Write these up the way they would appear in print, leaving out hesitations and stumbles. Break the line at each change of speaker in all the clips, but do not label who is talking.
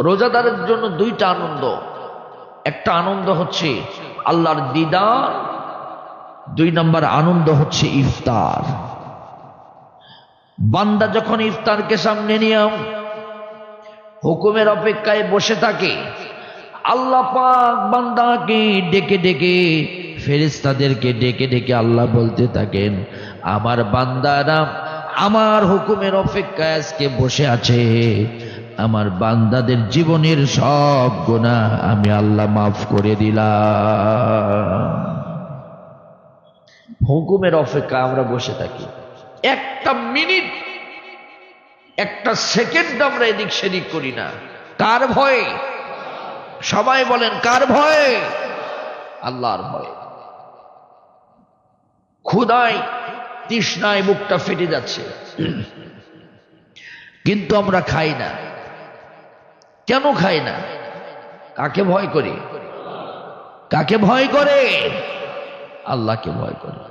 রোজাদারের জন্য দুইটা আনন্দ। একটা আনন্দ হচ্ছে আল্লাহর দিদার, দুই নম্বর আনন্দ হচ্ছে ইফতার। বান্দা যখন ইফতারকে সামনে নিয়ে হুকুমের অপেক্ষায় বসে থাকে, আল্লাহ পাক বান্দাকে ডেকে ডেকে, ফেরেশতাদেরকে ডেকে ডেকে আল্লাহ বলতে থাকেন, আমার বান্দারা আমার হুকুমের অপেক্ষায় আজকে বসে আছে, আমার বান্দাদের জীবনের সব গুনাহ আমি আল্লাহ মাফ করে দিলাম। হুকুমের অপেক্ষায় আমরা বসে থাকি, একটা মিনিট একটা সেকেন্ড আমরা এদিক সেদিক করি না। কার ভয়ে? সবাই বলেন কার ভয়ে? আল্লাহর ভয়ে। ক্ষুধায় তৃষ্ণায় বুকটা ফেটে যাচ্ছে, কিন্তু আমরা খাই না। কেন খাই না? কাকে ভয় করি? কাকে ভয় করে? আল্লাহকে ভয় করে।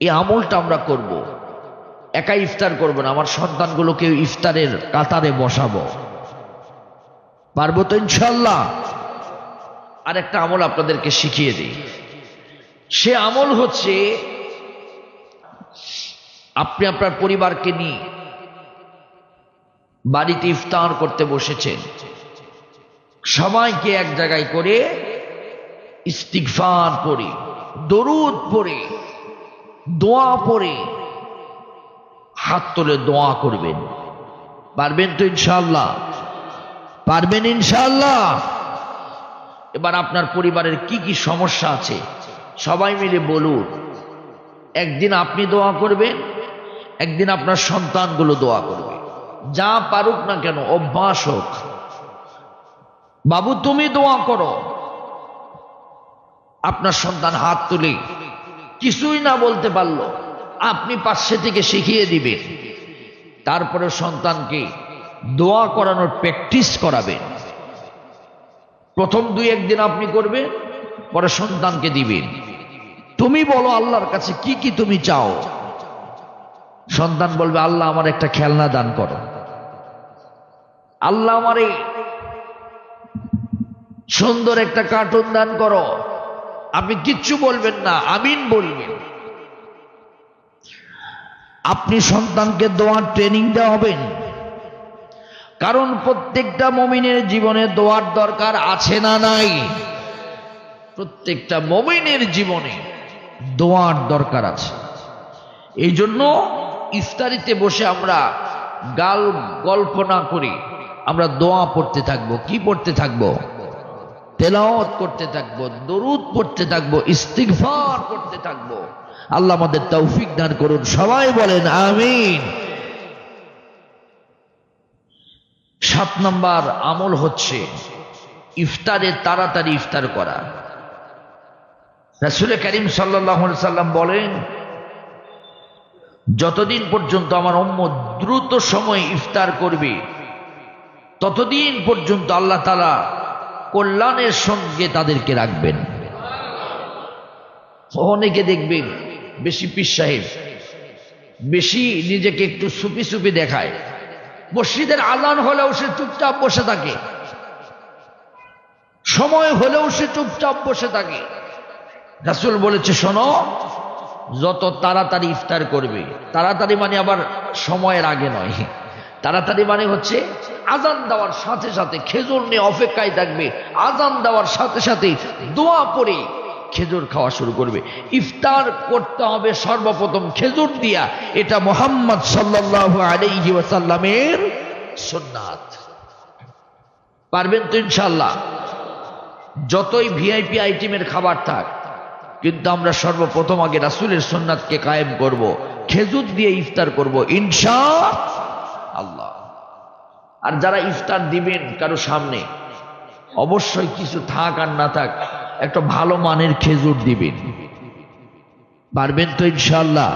এই আমলটা আমরা করব, একা ইফতার করব না, আমার সন্তানগুলোকে ইফতারের কাতারে বসাবো। পারবো তো ইনশাআল্লাহ? আর একটা আমল আপনাদেরকে শিখিয়ে দিই। সে আমল হচ্ছে, আপনি আপনার পরিবারকে নিয়ে বাড়িতে ইফতার করতে বসেছেন, সবাইকে এক জায়গায় করে ইস্তিগফার পড়ে, দরুদ পড়ে, দোয়া পড়ে, হাত তুলে দোয়া করবেন। পারবেন তো ইনশাআল্লাহ? পারবেন ইনশাআল্লাহ? এবার আপনার পরিবারের কি কি সমস্যা আছে সবাই মিলে বলুন। একদিন আপনি দোয়া করবেন, একদিন আপনার সন্তানগুলো দোয়া করবে। যা পারুক না কেন, অভ্যাস হোক। বাবু তুমি দোয়া করো, আপনার সন্তান হাত তুলে কিছুই না বলতে পারলো, আপনি পাশে থেকে শিখিয়ে দিবেন। তারপরে সন্তানকে দোয়া করানোর প্র্যাকটিস করাবেন। প্রথম দুই একদিন আপনি করবেন, পরে সন্তানকে দিবেন। তুমি বলো আল্লাহর কাছে কি কি তুমি চাও। সন্তান বলবে, আল্লাহ আমার একটা খেলনা দান করো, আল্লাহ আমারে সুন্দর একটা কার্টুন দান করো। আপনি কিচ্ছু বলবেন না, আমিন বলবেন। আপনি সন্তানকে দোয়ার ট্রেনিং দেওয়াবেন, কারণ প্রত্যেকটা মুমিনের জীবনে দোয়ার দরকার আছে না নাই? প্রত্যেকটা মুমিনের জীবনে দোয়ার দরকার আছে। এই জন্য ইফতারিতে বসে আমরা গল্প না করি, আমরা দোয়া পড়তে থাকবো। কি পড়তে থাকবো? তেলাওয়াত করতে থাকবো, দরুদ পড়তে থাকবো, ইস্তিগফার করতে থাকবো। আল্লাহ আমাদের তৌফিক দান করুন, সবাই বলেন আমিন। 7 নম্বর আমল হচ্ছে ইফতারে তাড়াতাড়ি ইফতার করা। রাসূল করিম সাল্লাল্লাহু আলাইহি সাল্লাম বলেন, যতদিন পর্যন্ত আমার উম্মত দ্রুত সময়ে ইফতার করবে, ততদিন পর্যন্ত আল্লাহ তাআলা কল্যাণের সঙ্গে তাদেরকে রাখবেন। অনেকে দেখবেন বেশি পীর সাহেব, বেশি নিজেকে একটু সুপি সুপি দেখায়, মসজিদের আযান হলেও সে চুপচাপ বসে থাকে, সময় হলেও সে চুপচাপ বসে থাকে। রাসূল বলেছে, শোনো, যত তাড়াতাড়ি ইফতার করবে, তাড়াতাড়ি মানে আবার সময়ের আগে নয়, তাড়াতাড়ি মানে হচ্ছে আযান দেওয়ার সাথে সাথে খেজুর নিয়ে অপেক্ষায় থাকবে, আযান দেওয়ার সাথে সাথে দোয়া পড়ে খেজুর খাওয়া শুরু করবে। ইফতার করতে হবে সর্বপ্রথম খেজুর দিয়া, এটা মুহাম্মদ সাল্লাল্লাহু আলাইহি ওয়াসাল্লামের সুন্নাত। পারবেন তো ইনশাআল্লাহ? যতই ভিআইপি আইটেমের খাবার থাক, কিন্তু আমরা সর্বপ্রথম আগে রাসূলের সুন্নাতকে কায়েম করব, খেজুর দিয়ে ইফতার করব ইনশাআল্লাহ। আর যারা ইফতার দিবেন কারো সামনে, অবশ্যই কিছু থাক আর না থাক একটা ভালো মানের খেজুর দিবেন। পারবেন তো ইনশাআল্লাহ?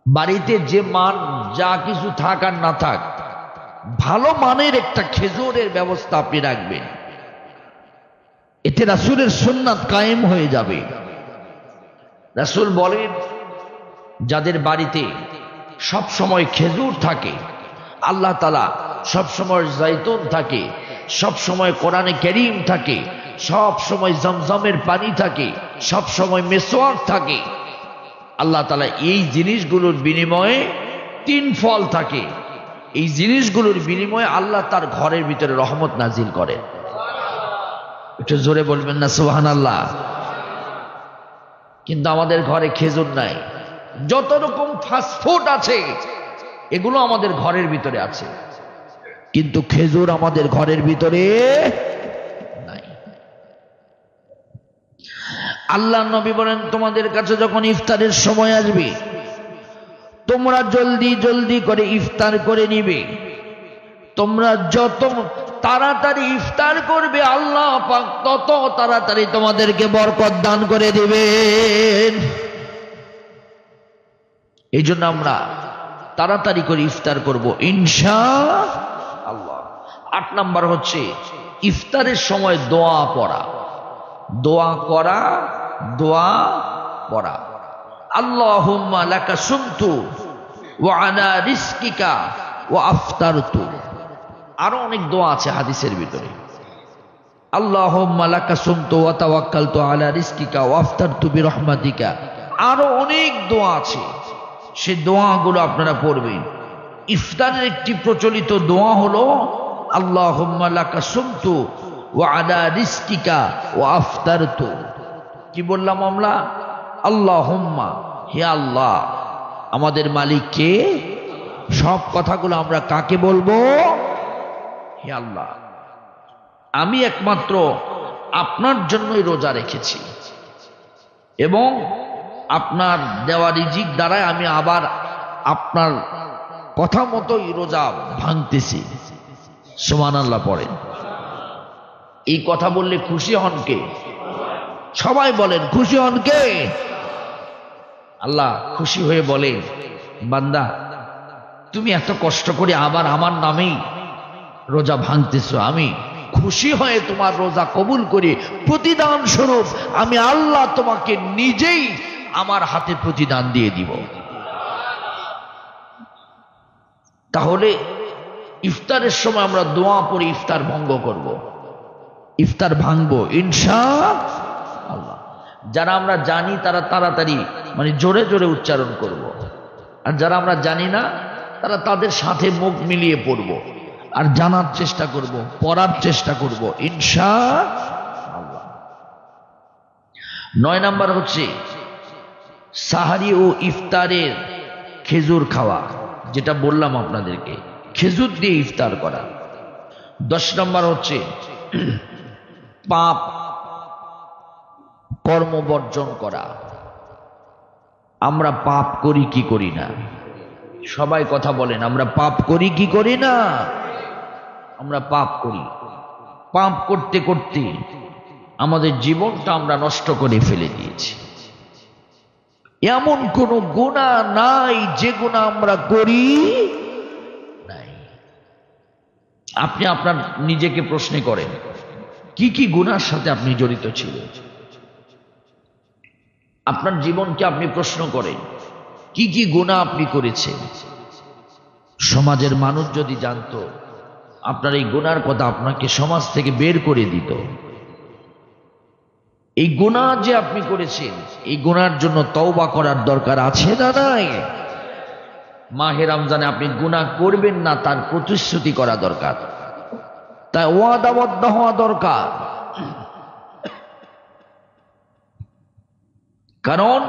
বাড়িতে যে মান যা কিছু থাক আর না থাক, ভালো মানের একটা খেজুরের ব্যবস্থা আপনি রাখবেন। এতে রাসূলের সুন্নাত কায়েম হয়ে যাবে। রাসূল বলেন, যাদের বাড়িতে সব সময় খেজুর থাকে, আল্লাহ তাআলা সব সময় জাইতুন থাকে, সব সময় কোরআনে কারীম থাকে, সব সময় জমজমের পানি থাকে, সব সময় মিসওয়াক থাকে। আল্লাহ তাআলা এই জিনিসগুলোর বিনিময়ে 3 ফল থাকে। এই জিনিসগুলোর বিনিময়ে আল্লাহ তার ঘরের ভিতরে রহমত নাজিল করেন। একটু জোরে বলবেন না সুবহানাল্লাহ। কিন্তু আমাদের ঘরে খেজুর নাই। যত রকম ফাস্টফুড আছে এগুলো আমাদের ঘরের ভিতরে আছে, কিন্তু খেজুর আমাদের ঘরের ভিতরে নাই। আল্লাহ নবী বলেন, তোমাদের কাছে যখন ইফতারের সময় আসবে তোমরা জলদি জলদি করে ইফতার করে নিবে। তোমরা যত তাড়াতাড়ি ইফতার করবে আল্লাহ পাক তত তাড়াতাড়ি তোমাদেরকে বরকত দান করে দিবেন। এই জন্য আমরা তাড়াতাড়ি করে ইফতার করব ইনশাআল্লাহ। 8 নাম্বার হচ্ছে ইফতারের সময় দোয়া পড়া। দোয়া করা, দোয়া পড়া। আল্লাহুম্মা লাকা সুমতু ওয়া আলা রিজকিকা ওয়া আফতারতু। আরো অনেক দোয়া আছে হাদিসের ভিতরে। আল্লাহুম্মা লাকা সুমতু ওয়া তাওয়াক্কালতু আলা রিজকিকা ওয়া আফতারতু বিরহমাতিকা। আরো অনেক দোয়া আছে, সেই দোয়াগুলো আপনারা পড়বেন। ইফতারের একটি প্রচলিত দোয়া হলো আল্লাহুম্মা লাকা সুমতু ওয়া আলা রিজকিকা ওয়া আফতারতু। কি বললাম আমরা? আল্লাহুম্মা, হে আল্লাহ, আমাদের মালিক কে? সব কথাগুলো আমরা কাকে বলবো? হে আল্লাহ, আমি একমাত্র আপনার জন্যই রোজা রেখেছি এবং আপনার দেওয়া রিজিক দ্বারাই আমি আবার আপনার কথা মতোই রোজা ভাঙতেছি। সুবহানাল্লাহ পড়েন। এই কথা বললে খুশি হন কে? সবাই বলেন খুশি হন কে? আল্লাহ খুশি হয়ে বলেন, বান্দা তুমি এত কষ্ট করে আবার আমার নামেই রোজা ভাঙতেছো, আমি খুশি হয়ে তোমার রোজা কবুল করে প্রতিদান স্বরূপ আমি আল্লাহ তোমাকে নিজেই আমার হাতে প্রতিদান দিয়ে দিব। তাহলে ইফতারের সময় আমরা দোয়া পড়ে ইফতার ভঙ্গ করব, ইফতার ভাঙবো ইনশাআল্লাহ। যারা আমরা জানি তারা তাড়াতাড়ি মানে জোরে জোরে উচ্চারণ করব, আর যারা আমরা জানি না তারা তাদের সাথে মুখ মিলিয়ে পড়ব, আর জানার চেষ্টা করব, পড়ার চেষ্টা করব ইনশাআল্লাহ। 9 নাম্বার হচ্ছে সাহারি ও ইফতারের খেজুর খাওয়া, যেটা বললাম আপনাদেরকে, খেজুর দিয়ে ইফতার করা। 10 নাম্বার হচ্ছে পাপ কর্ম বর্জন করা। আমরা পাপ করি কি করি না? সবাই কথা বলেন, আমরা পাপ করি কি করি না? আমরা পাপ করি। পাপ করতে করতে আমাদের জীবনটা আমরা নষ্ট করে ফেলে দিয়েছি। এমন কোন গুনাহ নাই যে গুনাহ আমরা করি নাই। আপনি আপনার নিজেকে প্রশ্ন করেন, কি কি গুনার সাথে আপনি জড়িত ছিলেন? আপনার জীবনকে আপনি প্রশ্ন করেন, কি কি গুনাহ আপনি করেছেন? সমাজের মানুষ যদি জানতো আপনার এই গুনার কথা, আপনাকে সমাজ থেকে বের করে দিত। এই গুনাহ যে আপনি করেছেন, এই গুনার জন্য তওবা করার দরকার আছে না নাই? মাহে রমজানে আপনি গুনাহ করবেন না তার প্রতিশ্রুতি করা দরকার, তাই ওয়াদাবদ্ধ হওয়া দরকার। কারণ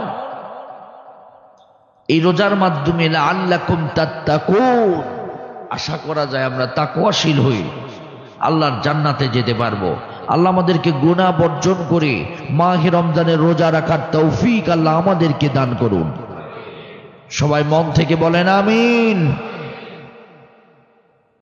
এই রোজার মাধ্যমে লাআল্লাকুম তাত্তাকুন, আশা করা যায় আমরা তাকওয়াশীল হই, আল্লাহর জান্নাতে যেতে পারবো। আল্লাহ আমাদেরকে গুনাহ বর্জন করে মাহে রমজানের রোজা রাখার তৌফিক আল্লাহ আমাদেরকে দান করুন। সবাই মন থেকে বলেন আমিন।